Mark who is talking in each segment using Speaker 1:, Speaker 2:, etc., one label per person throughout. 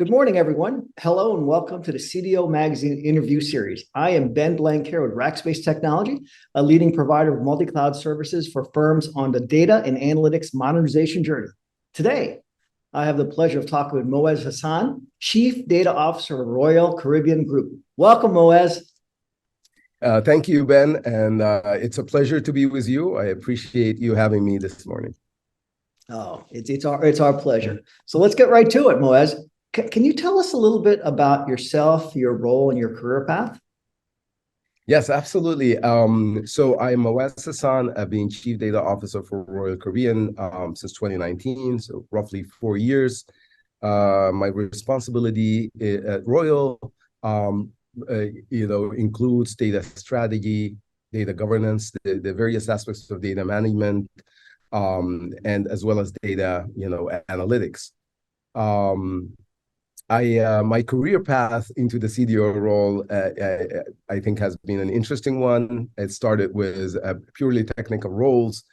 Speaker 1: Good morning, everyone. Hello and welcome to the CDO Magazine interview series. I am Ben Blanquera with Rackspace Technology, a leading provider of multi-cloud services for firms on the data and analytics modernization journey. Today, I have the pleasure of talking with Moez Hassan, Chief Data Officer of Royal Caribbean Group. Welcome, Moez.
Speaker 2: Thank you, Ben, and it's a pleasure to be with you. I appreciate you having me this morning.
Speaker 1: Oh, it's our pleasure. So let's get right to it, Moez. Can you tell us a little bit about yourself, your role, and your career path?
Speaker 2: Yes, absolutely. So I'm Moez Hassan. I've been Chief Data Officer for Royal Caribbean since 2019, so roughly 4 years. My responsibility at Royal, includes data strategy, data governance, the various aspects of data management, and as well as data, analytics. My career path into the CDO role, I think, has been an interesting one. It started with purely technical roles,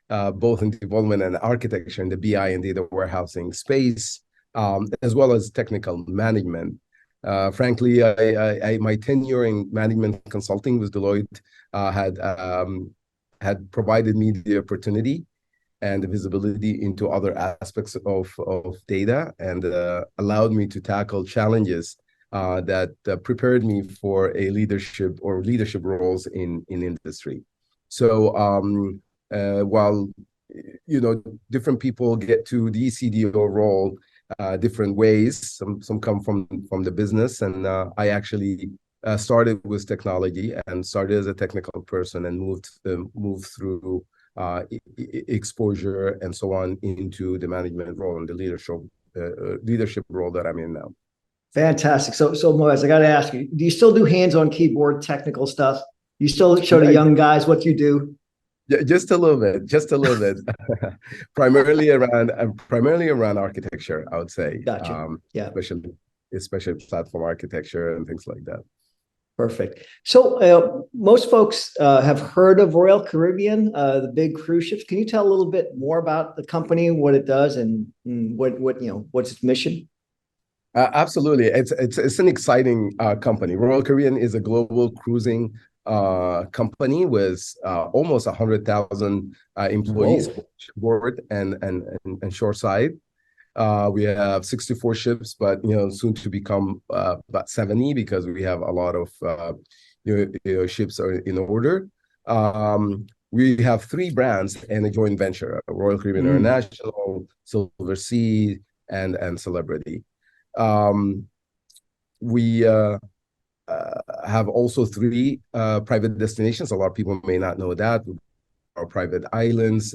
Speaker 2: both in development and architecture in the BI and data warehousing space, as well as technical management. Frankly, my tenure in management consulting with Deloitte had provided me the opportunity and the visibility into other aspects of data and allowed me to tackle challenges that prepared me for leadership roles in industry. So while different people get to the CDO role different ways, some come from the business, and I actually started with technology and started as a technical person and moved through exposure and so on into the management role and the leadership role that I'm in now.
Speaker 1: Fantastic. So Moez, I got to ask you, do you still do hands-on keyboard technical stuff? You still show the young guys what you do?
Speaker 2: Yeah, just a little bit. primarily around architecture, I would say.
Speaker 1: Gotcha. Yeah.
Speaker 2: Especially platform architecture and things like that.
Speaker 1: Perfect. So most folks have heard of Royal Caribbean, the big cruise ships. Can you tell a little bit more about the company, what it does, and what's its mission?
Speaker 2: Absolutely, it's an exciting company. Royal Caribbean is a global cruising company with almost 100,000 employees board and shoreside. We have 64 ships, but soon to become about 70 because we have a lot of ships are in order. We have 3 brands and a joint venture: Royal Caribbean International, Silver Sea, and Celebrity. We have also 3 private destinations. A lot of people may not know that. Our private islands.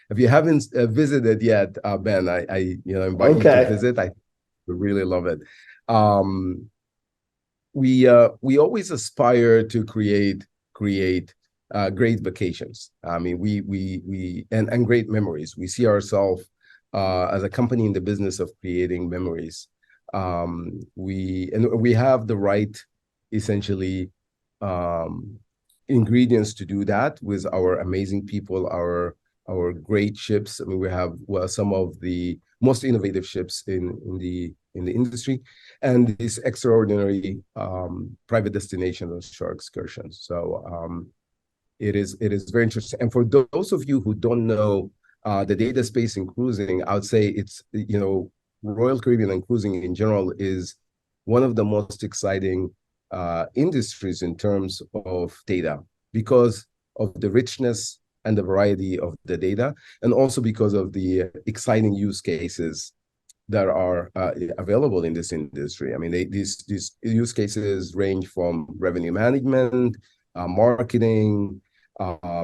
Speaker 2: If you haven't visited yet, Ben, I invite you to visit. I really love it. We always aspire to create great vacations. I mean, and great memories. We see ourselves as a company in the business of creating memories. We have the right, essentially, ingredients to do that with our amazing people, our great ships. I mean, we have some of the most innovative ships in the industry, and these extraordinary private destination and shore excursions. So it is very interesting. And for those of you who don't know the data space in cruising, I would say it's Royal Caribbean and cruising in general is one of the most exciting industries in terms of data because of the richness and the variety of the data, and also because of the exciting use cases that are available in this industry. I mean, these use cases range from revenue management, marketing,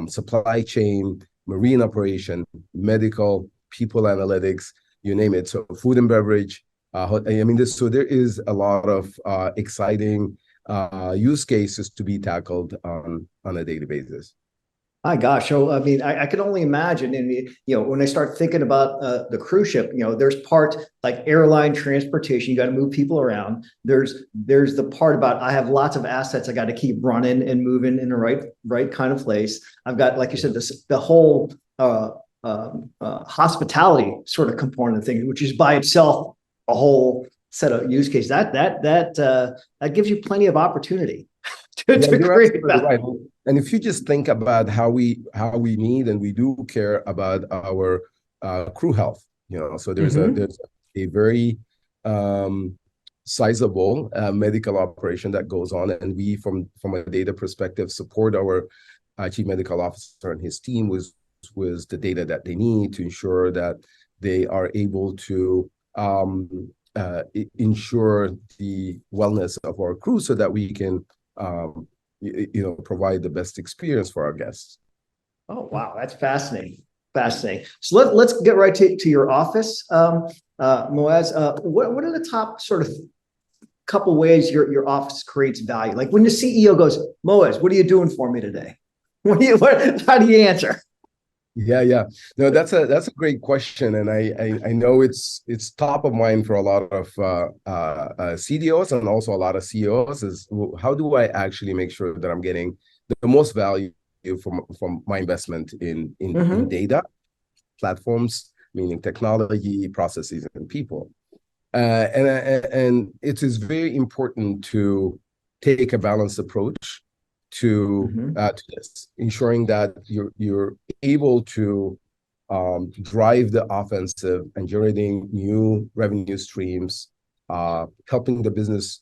Speaker 2: supply chain, marine operation, medical, people analytics, you name it. So food and beverage. So there is a lot of exciting use cases to be tackled on a daily basis.
Speaker 1: My gosh. So, I mean, I can only imagine. And, when I start thinking about the cruise ship, there's parts like airline transportation. You got to move people around. There's the part about I have lots of assets. I got to keep running and moving in the right kind of place. I've got, like you said, the whole hospitality sort of component thing, which is by itself a whole set of use case, that gives you plenty of opportunity to
Speaker 2: You're
Speaker 1: create
Speaker 2: absolutely
Speaker 1: value.
Speaker 2: right. And if you just think about how we need and we do care about our crew health, so there's a very sizable medical operation that goes on, and we from a data perspective support our chief medical officer and his team with the data that they need to ensure that they are able to ensure the wellness of our crew so that we can provide the best experience for our guests.
Speaker 1: Oh, wow. That's fascinating. Fascinating. So let's get right to your office. Moez, what are the top sort of couple ways your office creates value? Like when the CEO goes, Moez, what are you doing for me today? How do you answer?
Speaker 2: Yeah. No, that's a great question, and I know it's top of mind for a lot of CDOs and also a lot of CEOs. Is how do I actually make sure that I'm getting the most value from my investment in data platforms, meaning technology, processes, and people. And it is very important to take a balanced approach to this, ensuring that you're able to drive the offensive and generating new revenue streams, helping the business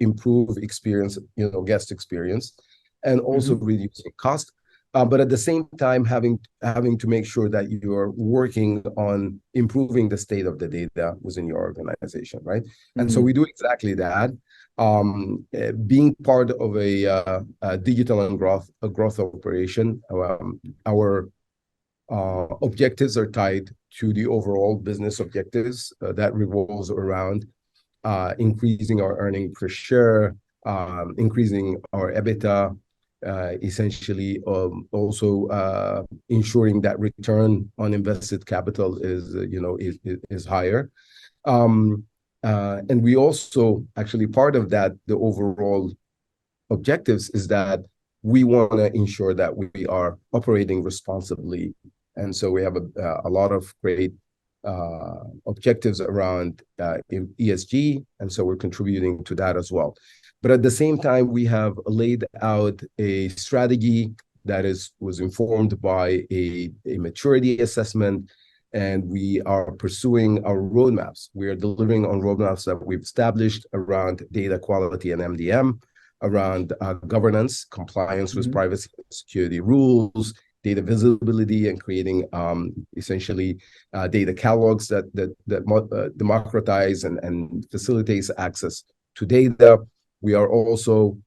Speaker 2: improve experience, guest experience, and also reducing cost. But at the same time, having to make sure that you're working on improving the state of the data within your organization, right? And so we do exactly that. Being part of a digital and growth operation, our objectives are tied to the overall business objectives that revolves around increasing our earning per share, increasing our EBITDA, essentially also ensuring that return on invested capital is higher. And we also actually part of that, the overall objectives is that we want to ensure that we are operating responsibly. And so we have a lot of great objectives around ESG, and so we're contributing to that as well. But at the same time, we have laid out a strategy that was informed by a maturity assessment, and we are pursuing our roadmaps. We are delivering on roadmaps that we've established around data quality and MDM, around governance, compliance with privacy and security rules, data visibility, and creating essentially data catalogs that democratize and facilitates access to data. We are also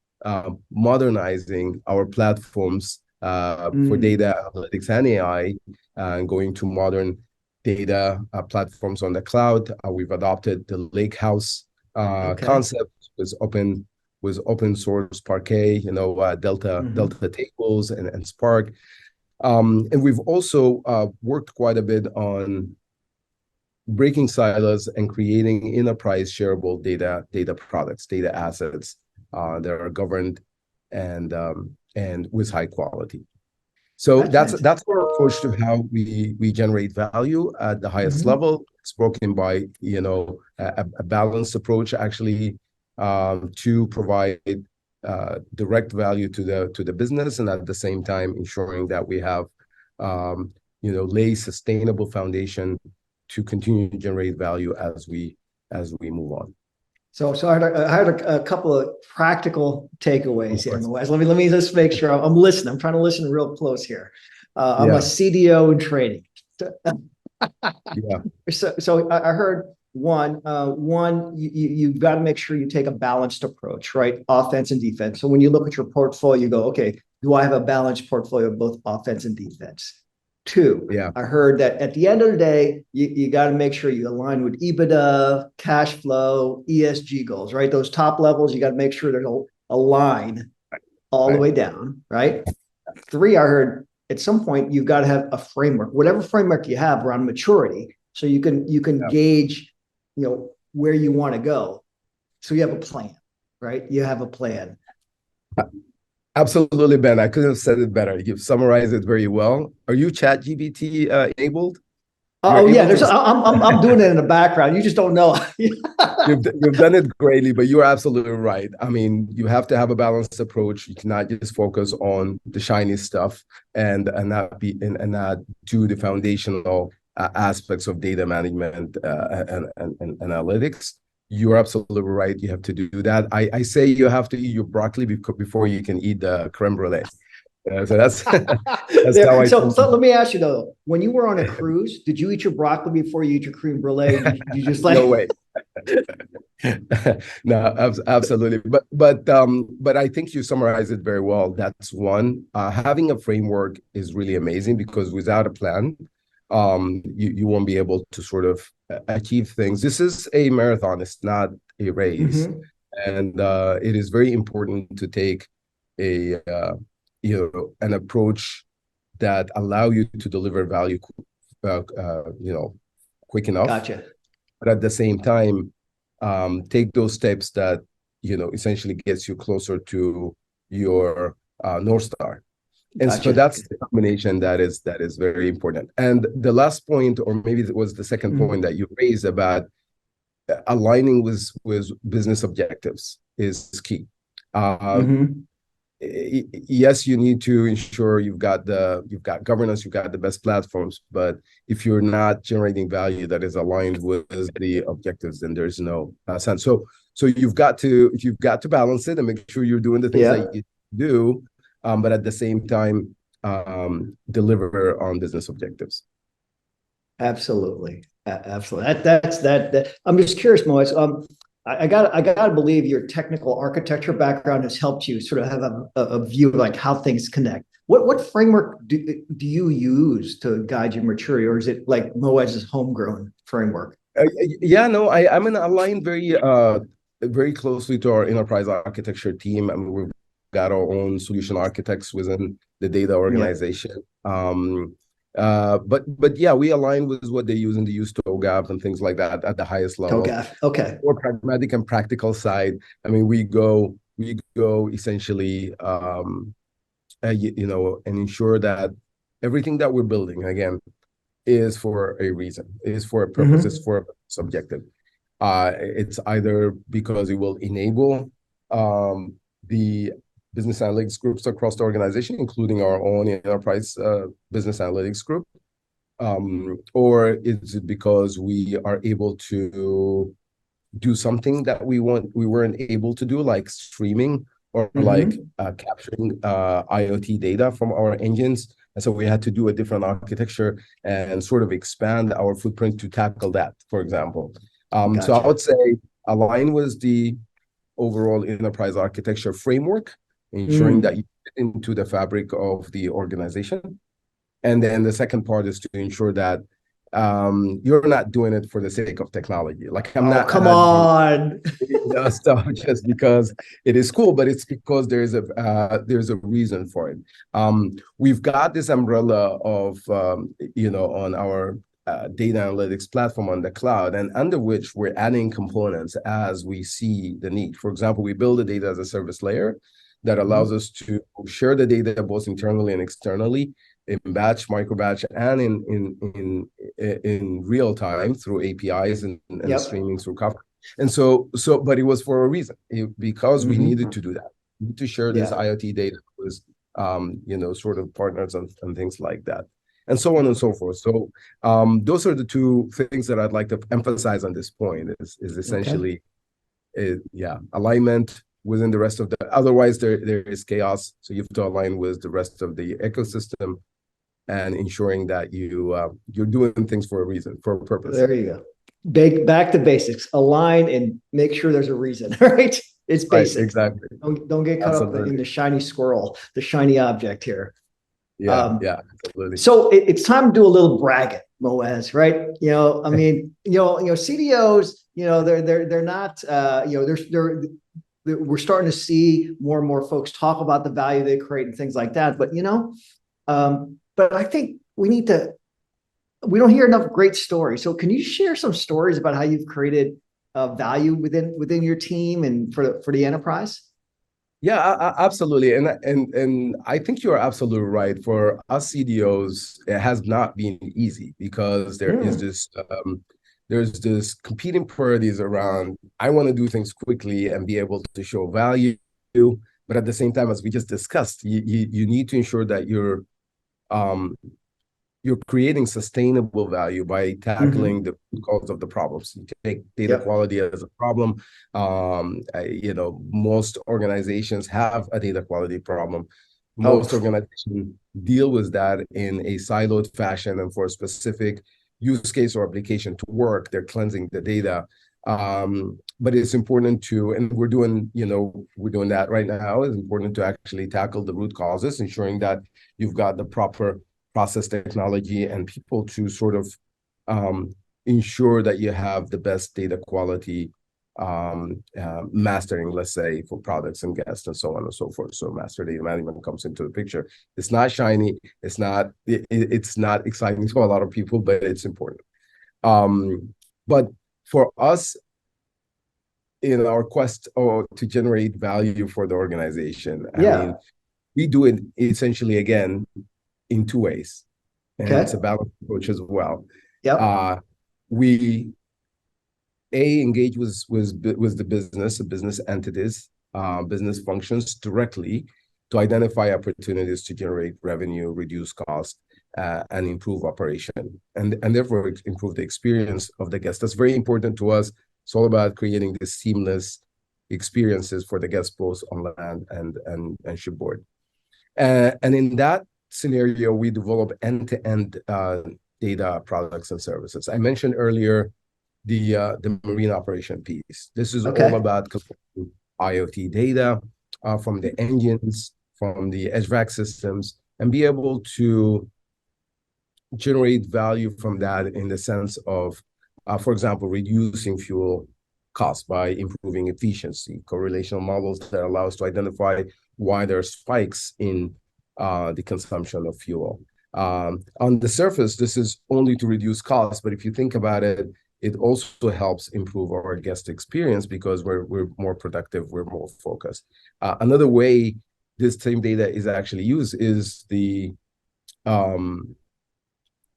Speaker 2: modernizing our platforms for data analytics and AI, and going to modern data platforms on the cloud. We've adopted the Lakehouse concept with open source Parquet, Delta tables and Spark. And we've also worked quite a bit on breaking silos and creating enterprise shareable data products, data assets that are governed and with high quality. So that's our approach to how we generate value at the highest level. It's broken by a balanced approach actually to provide direct value to the business, and at the same time ensuring that we have lay sustainable foundation to continue to generate value as we move on.
Speaker 1: So I had a couple of practical takeaways here. Let me just make sure I'm listening. I'm trying to listen real close here. I'm a CDO in training. So I heard one, you've got to make sure you take a balanced approach, right? Offense and defense. So when you look at your portfolio, you go, okay, do I have a balanced portfolio of both offense and defense? Two, I heard that at the end of the day, you got to make sure you align with EBITDA, cash flow, ESG goals, right? Those top levels, you got to make sure there's a line all the way down, right? Three, I heard at some point you've got to have a framework, whatever framework you have around maturity, so you can gauge, where you want to go. So you have a plan, right? You have a plan.
Speaker 2: Absolutely, Ben. I couldn't have said it better. You've summarized it very well. Are you ChatGPT enabled? You're
Speaker 1: Oh yeah,
Speaker 2: able to.
Speaker 1: I'm doing it in the background. You just don't know.
Speaker 2: You've done it greatly, but you're absolutely right. I mean, you have to have a balanced approach. You cannot just focus on the shiny stuff and not do the foundational aspects of data management and analytics. You're absolutely right. You have to do that. I say you have to eat your broccoli before you can eat the creme brulee. So that's how I
Speaker 1: So
Speaker 2: think.
Speaker 1: let me ask you though, when you were on a cruise, did you eat your broccoli before you eat your creme brulee? You just like
Speaker 2: No way. No, absolutely. But I think you summarized it very well. That's one. Having a framework is really amazing because without a plan, you won't be able to sort of achieve things. This is a marathon. It's not a race,
Speaker 1: Mhm.
Speaker 2: and it is very important to take a an approach that allow you to deliver value, quick enough,
Speaker 1: Gotcha.
Speaker 2: but at the same time, take those steps that essentially gets you closer to your North Star. And so
Speaker 1: Gotcha.
Speaker 2: that's the combination that is very important. And the last point, or maybe it was the second
Speaker 1: Mhm.
Speaker 2: point that you raised about aligning with business objectives is key. Uh,
Speaker 1: Mhm.
Speaker 2: yes, you need to ensure you've got governance, you've got the best platforms, but if you're not generating value that is aligned with the objectives, then there's no sense. So you've got to balance it and make sure you're doing the things
Speaker 1: Yeah.
Speaker 2: that you do, but at the same time, deliver on business objectives.
Speaker 1: Absolutely. Absolutely. That. I'm just curious, Moez. I got to believe your technical architecture background has helped you sort of have a view of like how things connect. What framework do you use to guide your maturity, or is it like Moez's homegrown framework?
Speaker 2: Yeah, no, I'm in aligned very closely to our enterprise architecture team. I mean, we've got our own solution architects within the data
Speaker 1: Yeah.
Speaker 2: organization. But yeah, we align with what they use in the use TOGAF and things like that at the highest level.
Speaker 1: TOGAF. Okay.
Speaker 2: More pragmatic and practical side. I mean, we go essentially, and ensure that everything that we're building, again, is for a reason, is for a purpose, is
Speaker 1: Hmm.
Speaker 2: for a subjective. It's either because it will enable the business analytics groups across the organization, including our own enterprise business analytics group, or is it because we are able to do something that we weren't able to do, like streaming or like
Speaker 1: Hmm.
Speaker 2: capturing IoT data from our engines. And so we had to do a different architecture and sort of expand our footprint to tackle that, for example. So I
Speaker 1: Gotcha.
Speaker 2: would say align with the overall enterprise architecture framework, ensuring that
Speaker 1: Mm.
Speaker 2: you fit into the fabric of the organization. And then the second part is to ensure that you're not doing it for the sake of technology. Like I'm
Speaker 1: Oh,
Speaker 2: not
Speaker 1: come
Speaker 2: adding
Speaker 1: on.
Speaker 2: stuff just because it is cool, but it's because there's a reason for it. We've got this umbrella of on our data analytics platform on the cloud, and under which we're adding components as we see the need. For example, we build a data as a service layer that allows
Speaker 1: Mhm.
Speaker 2: us to share the data both internally and externally in batch, micro batch, and in real time through APIs and
Speaker 1: Yep.
Speaker 2: streaming through Kafka. And but it was for a reason, because we needed
Speaker 1: Hmm.
Speaker 2: to do that. We need to share this
Speaker 1: Yeah.
Speaker 2: IoT data with, sort of partners and things like that, and so on and so forth. So, those are the two things that I'd like to emphasize on this point. Is
Speaker 1: Okay.
Speaker 2: essentially, alignment within the rest of the. Otherwise, there is chaos. So you have to align with the rest of the ecosystem and ensuring that you're doing things for a reason, for a purpose.
Speaker 1: There you go. Back to basics. Align and make sure there's a reason, right? It's
Speaker 2: Right,
Speaker 1: basics.
Speaker 2: exactly.
Speaker 1: Don't get caught up in
Speaker 2: Absolutely.
Speaker 1: the shiny squirrel, the shiny object here.
Speaker 2: Yeah,
Speaker 1: Um,
Speaker 2: yeah, absolutely.
Speaker 1: so it's time to do a little bragging, Moez, right? I mean, CDOs, they're not, we're starting to see more and more folks talk about the value they create and things like that. But I think we don't hear enough great stories. So can you share some stories about how you've created value within your team and for the enterprise?
Speaker 2: Yeah, absolutely. And I think you're absolutely right. For us CDOs, it has not been easy because
Speaker 1: Mm,
Speaker 2: there's this competing priorities around I want to do things quickly and be able to show value, but at the same time, as we just discussed, you need to ensure that um you're creating sustainable value by tackling
Speaker 1: hmm.
Speaker 2: the cause of the problems. You take data
Speaker 1: Yep.
Speaker 2: quality as a problem. Most organizations have a data quality problem.
Speaker 1: Oh,
Speaker 2: Most organizations deal with that in a siloed fashion, and for a specific use case or application to work, they're cleansing the data. But it's important to, and we're doing that right now. It's important to actually tackle the root causes, ensuring that you've got the proper process technology and people to sort of um, ensure that you have the best data quality mastering, let's say, for products and guests and so on and so forth. So master data management comes into the picture. It's not shiny. It's not exciting to a lot of people, but it's important. But for us, in our quest to generate value for the organization, I
Speaker 1: yeah.
Speaker 2: mean, we do it essentially again in two ways, and it's
Speaker 1: Okay.
Speaker 2: a balanced approach as well.
Speaker 1: Yep.
Speaker 2: Uh, we engage with the business entities, business functions directly to identify opportunities to generate revenue, reduce cost, and improve operation, and therefore improve the experience of the guest. That's very important to us. It's all about creating these seamless experiences for the guests both on land and shipboard. And in that scenario, we develop end-to-end data products and services. I mentioned earlier the marine operation piece. This is all
Speaker 1: Okay.
Speaker 2: about IoT data from the engines, from the HVAC systems, and be able to generate value from that in the sense of, for example, reducing fuel costs by improving efficiency, correlational models that allow us to identify why there are spikes in the consumption of fuel. On the surface, this is only to reduce costs, but if you think about it, it also helps improve our guest experience because we're more productive, we're more focused. Another way this same data is actually used um,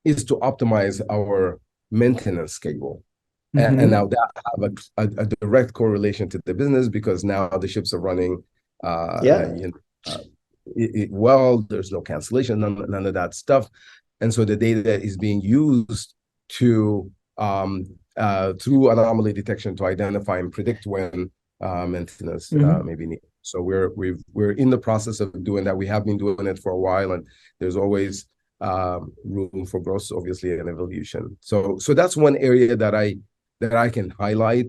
Speaker 2: is to optimize our maintenance schedule. And now
Speaker 1: Hmm.
Speaker 2: that have a direct correlation to the business because now the ships are running
Speaker 1: Yeah.
Speaker 2: well, there's no cancellation, none of that stuff. And so the data is being used to through anomaly detection to identify and predict when maintenance
Speaker 1: Hmm.
Speaker 2: may be needed. So we're in the process of doing that. We have been doing it for a while, and there's always room for growth, obviously, and evolution. So that's one area that I can highlight.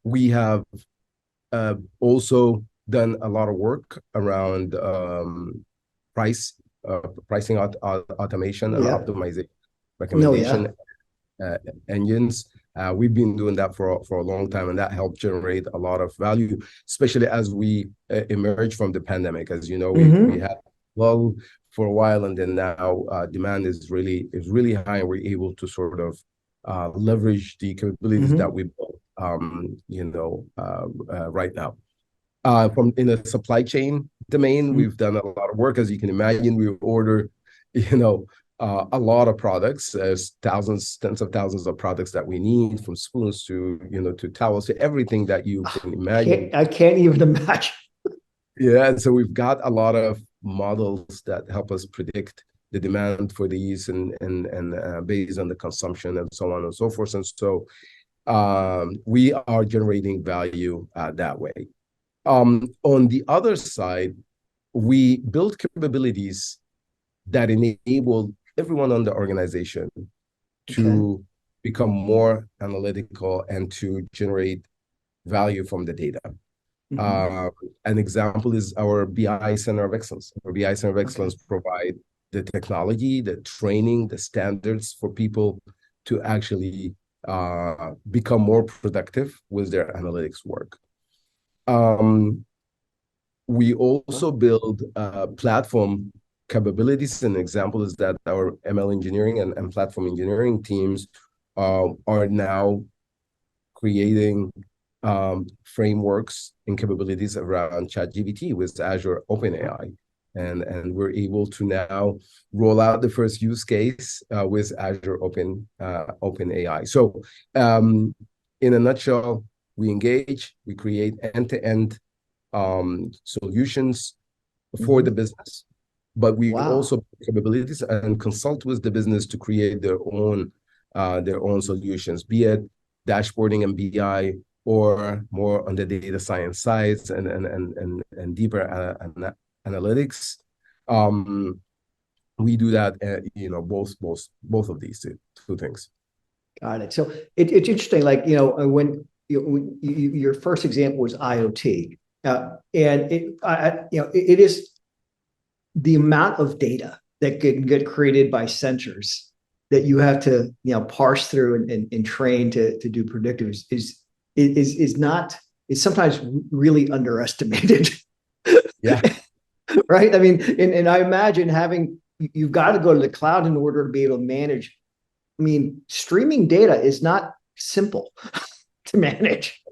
Speaker 2: We have also done a lot of work around pricing automation and
Speaker 1: Yeah.
Speaker 2: optimization
Speaker 1: No,
Speaker 2: recommendation
Speaker 1: yeah.
Speaker 2: engines. We've been doing that for a long time, and that helped generate a lot of value, especially as we emerge from the pandemic. As you know, we
Speaker 1: Hmm.
Speaker 2: had lull for a while, and then now demand is really high, and we're able to sort of leverage the capabilities that
Speaker 1: Hmm.
Speaker 2: we built, right now. From in the supply chain domain, we've done a lot of work. As you can imagine, we order, you know, a lot of products, as thousands, tens of thousands of products that we need, from spoons to, to towels, to everything that you can imagine.
Speaker 1: I can't even imagine.
Speaker 2: Yeah, and so we've got a lot of models that help us predict the demand for these and based on the consumption and so on and so forth. And so we are generating value that way. On the other side, we build capabilities that enable everyone on the organization
Speaker 1: Okay.
Speaker 2: to become more analytical and to generate value from the data.
Speaker 1: Hmm.
Speaker 2: Uh, an example is our BI Center of Excellence. Our BI Center of
Speaker 1: Okay.
Speaker 2: Excellence provide the technology, the training, the standards for people to actually become more productive with their analytics work. Um, we also build platform capabilities. An example is that our ML engineering and platform engineering teams are now creating frameworks and capabilities around ChatGPT with Azure OpenAI. And we're able to now roll out the first use case with Azure OpenAI. So in a nutshell, we engage, we create end-to-end solutions for the business, but we also have capabilities and consult with the business to create their own solutions, be it dashboarding and BI, or more on the data science sides and deeper analytics. We do that, both of these two things.
Speaker 1: Got it. So it's interesting, like, when your first example was IoT, and it is the amount of data that can get created by sensors that you have to parse through and train to do predictive is sometimes really underestimated.
Speaker 2: Yeah.
Speaker 1: Right. I mean, and I imagine you've got to go to the cloud in order to be able to manage. I mean, streaming data is not simple to manage.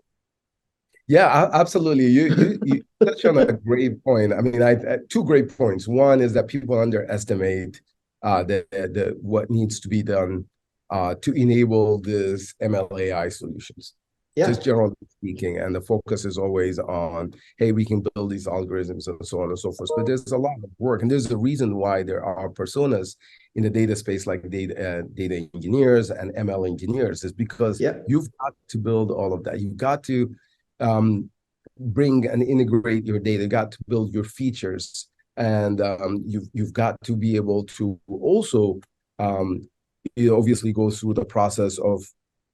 Speaker 2: Yeah, absolutely. You touched on a great point. I mean, two great points. One is that people underestimate what needs to be done to enable this ML AI solutions. Yeah. Just generally speaking, and the focus is always on, hey, we can build these algorithms and so on and so forth. But there's a lot of work, and there's a reason why there are personas in the data space like data engineers and ML engineers, is because you've got to build all of that. You've got to bring and integrate your data. You've got to build your features, and you've got to be able to also obviously go through the process of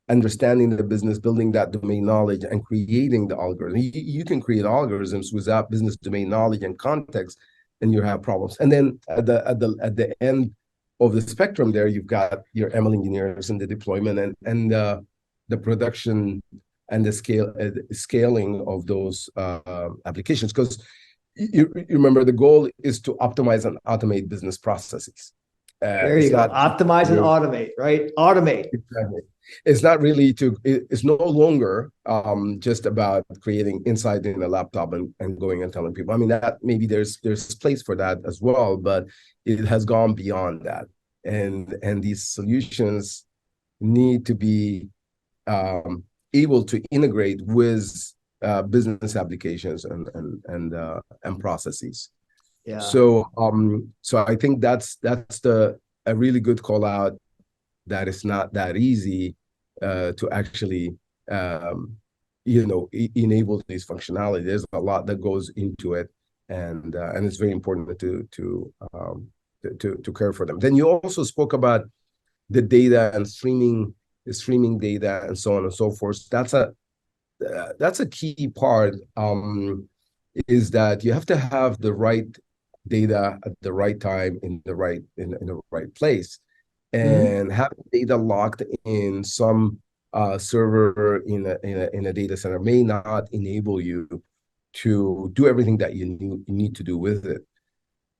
Speaker 2: understanding the business, building that domain knowledge, and creating the algorithm. You can create algorithms without business domain knowledge and context, and you have problems. And then at the end of the spectrum, there you've got your ML engineers and the deployment and the production and the scaling of those applications. Because you remember, the goal is to optimize and automate business processes.
Speaker 1: There you go. Optimize and automate, right? Automate.
Speaker 2: Exactly. It's not really it's no longer just about creating insight in a laptop and going and telling people. I mean, that maybe there's place for that as well, but it has gone beyond that. And these solutions need to be able to integrate with business applications and processes.
Speaker 1: Yeah.
Speaker 2: So I think that's a really good call out, that it's not that easy to actually enable these functionality. There's a lot that goes into it, and it's very important to care for them. Then you also spoke about the data and streaming data and so on and so forth. That's a key part. Is that you have to have the right data at the right time in the right place, and have data locked in some server in a data center may not enable you to do everything that you need to do with it,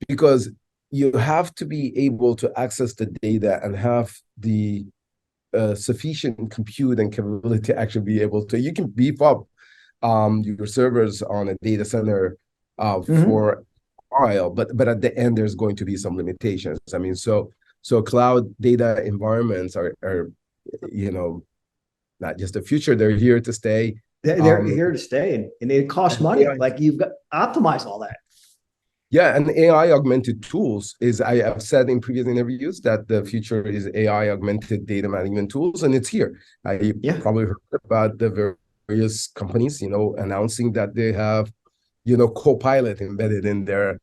Speaker 2: because you have to be able to access the data and have the sufficient compute and capability to actually be able to. You can beef up your servers on a data center for a while, but at the end there's going to be some limitations. I mean, so cloud data environments are not just the future; they're here to stay.
Speaker 1: They're here to stay, and it costs money. Like, you've got to optimize all that.
Speaker 2: Yeah, and AI augmented tools I have said in previous interviews that the future is AI augmented data management tools, and it's here. You probably heard about the various companies, announcing that they have, Copilot embedded in their,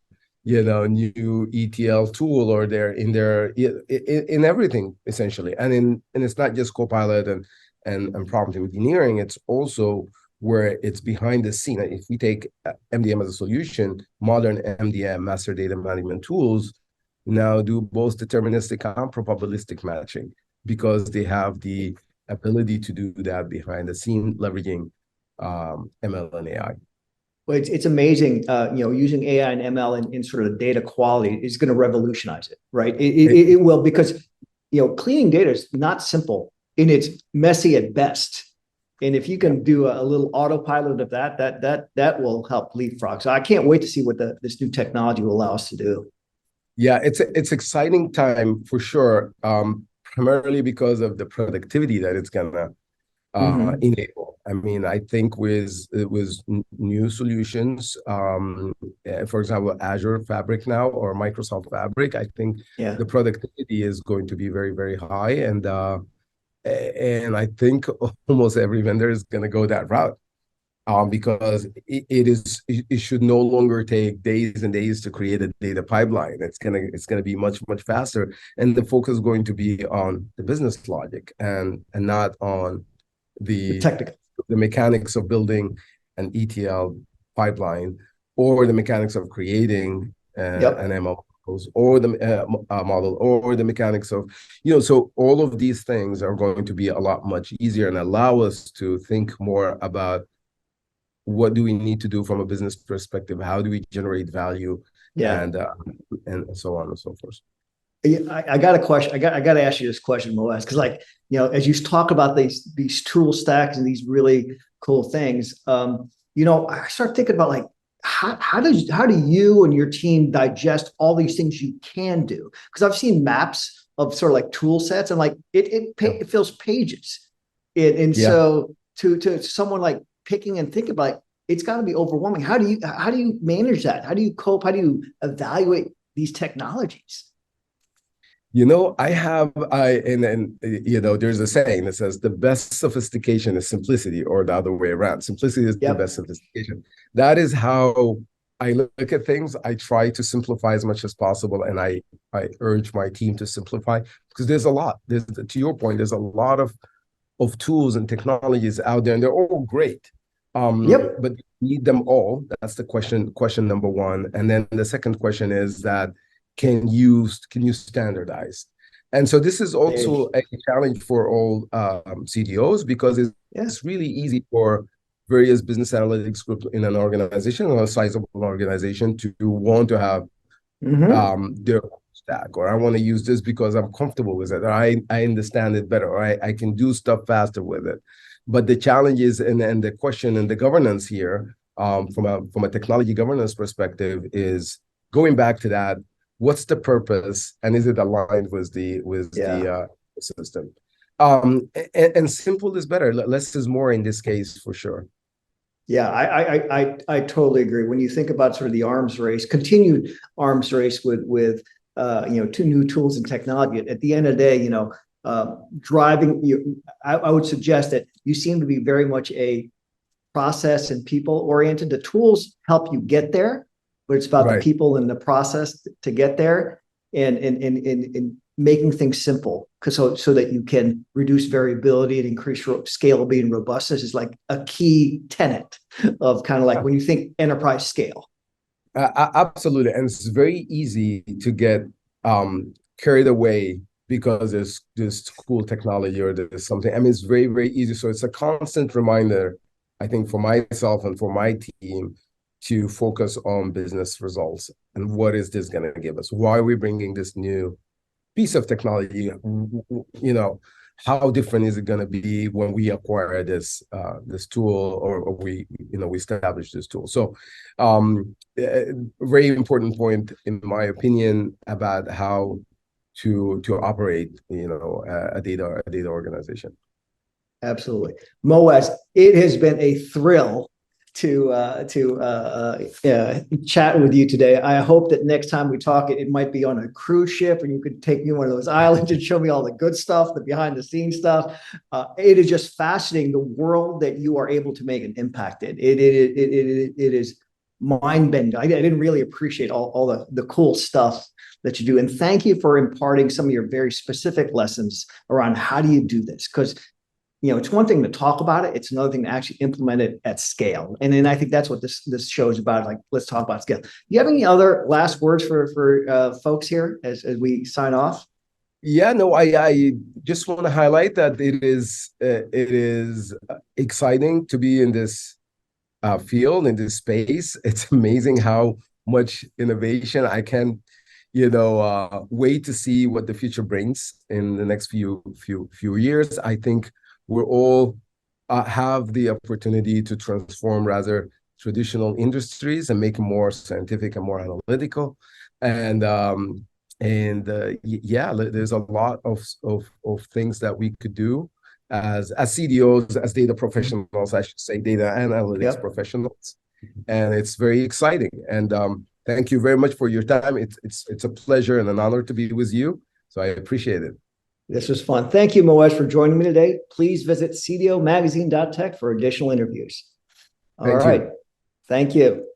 Speaker 2: new ETL tool, or they're in everything essentially. And it's not just Copilot and prompt engineering. It's also where it's behind the scene. If we take MDM as a solution, modern MDM, master data management tools, now do both deterministic and probabilistic matching, because they have the ability to do that behind the scene, leveraging ML and AI.
Speaker 1: Well, it's amazing. Using AI and ML in sort of data quality is going to revolutionize it, right? It will, because cleaning data is not simple, and it's messy at best. And if you can do a little autopilot of that will help leapfrog. So I can't wait to see what this new technology will allow us to do.
Speaker 2: Yeah, it's exciting time for sure. Primarily because of the productivity that it's gonna enable. I mean, I think with new solutions, for example, Azure Fabric now or Microsoft Fabric, I think
Speaker 1: Yeah.
Speaker 2: the productivity is going to be very, very high, and I think almost every vendor is going to go that route. Because it should no longer take days and days to create a data pipeline. It's gonna be much faster, and the focus is going to be on the business logic and not on
Speaker 1: The
Speaker 2: the
Speaker 1: technical.
Speaker 2: the mechanics of building an ETL pipeline or the mechanics of creating an
Speaker 1: Yep.
Speaker 2: ML or the model or the mechanics of, so all of these things are going to be a lot much easier and allow us to think more about what do we need to do from a business perspective, how do we generate value,
Speaker 1: Yeah.
Speaker 2: and so on and so forth.
Speaker 1: I got a question. I got to ask you this question, Moez, because as you talk about these tool stacks and these really cool things, I start thinking about like how do you and your team digest all these things you can do? Because I've seen maps of sort of like tool sets and like it fills pages, and
Speaker 2: Yeah.
Speaker 1: so to someone like picking and thinking about it's got to be overwhelming. How do you manage that? How do you cope? How do you evaluate these technologies?
Speaker 2: There's a saying that says the best sophistication is simplicity, or the other way around. Simplicity is the best sophistication. That is how I look at things. I try to simplify as much as possible, and I urge my team to simplify, because there's a lot. To your point, there's a lot of tools and technologies out there, and they're all great. But you need them all. That's the question number one. And then the second question is that can you standardize? And so this is also a challenge for all CDOs, because it's really easy for various business analytics groups in an organization or a sizable organization to want to have their stack, or I want to use this because I'm comfortable with it, or I understand it better, or I can do stuff faster with it. But the challenge is, and the question and the governance here, from a technology governance perspective, is going back to that. What's the purpose, and is it aligned with the system? And simple is better. Less is more in this case, for sure.
Speaker 1: Yeah, I totally agree. When you think about sort of the arms race, continued arms race with two new tools and technology, at the end of the day, driving you, I would suggest that you seem to be very much a process and people oriented. The tools help you get there, but it's about the people and the process to get there, and making things simple, so that you can reduce variability and increase scalability and robustness is like a key tenet of kind of like when you think enterprise scale.
Speaker 2: Absolutely. And it's very easy to get carried away because there's this cool technology or there's something. I mean, it's very, very easy. So it's a constant reminder, I think, for myself and for my team, to focus on business results and what is this going to give us? Why are we bringing this new piece of technology? How different is it going to be when we acquire this tool, or we establish this tool? So very important point, in my opinion, about how to operate a data organization.
Speaker 1: Absolutely. Moez, it has been a thrill to chat with you today. I hope that next time we talk, it might be on a cruise ship, and you could take me to one of those islands and show me all the good stuff, the behind the scenes stuff. It is just fascinating, the world that you are able to make an impact in. It is mind bending. I didn't really appreciate all the cool stuff that you do, and thank you for imparting some of your very specific lessons around how do you do this, because it's one thing to talk about it. It's another thing to actually implement it at scale. And then I think that's what this show is about. Like, let's talk about scale. Do you have any other last words for folks here as we sign off?
Speaker 2: Yeah, no, I just want to highlight that it is exciting to be in this field, in this space. It's amazing how much innovation. I can wait to see what the future brings in the next few years. I think we're all have the opportunity to transform rather traditional industries and make them more scientific and more analytical. And yeah, there's a lot of things that we could do as CDOs, as data professionals, I should say, data and analytics professionals, and it's very exciting. And thank you very much for your time. It's a pleasure and an honor to be with you. So I appreciate it.
Speaker 1: This was fun. Thank you, Moez, for joining me today. Please visit cdomagazine.tech for additional interviews. All right. Thank you.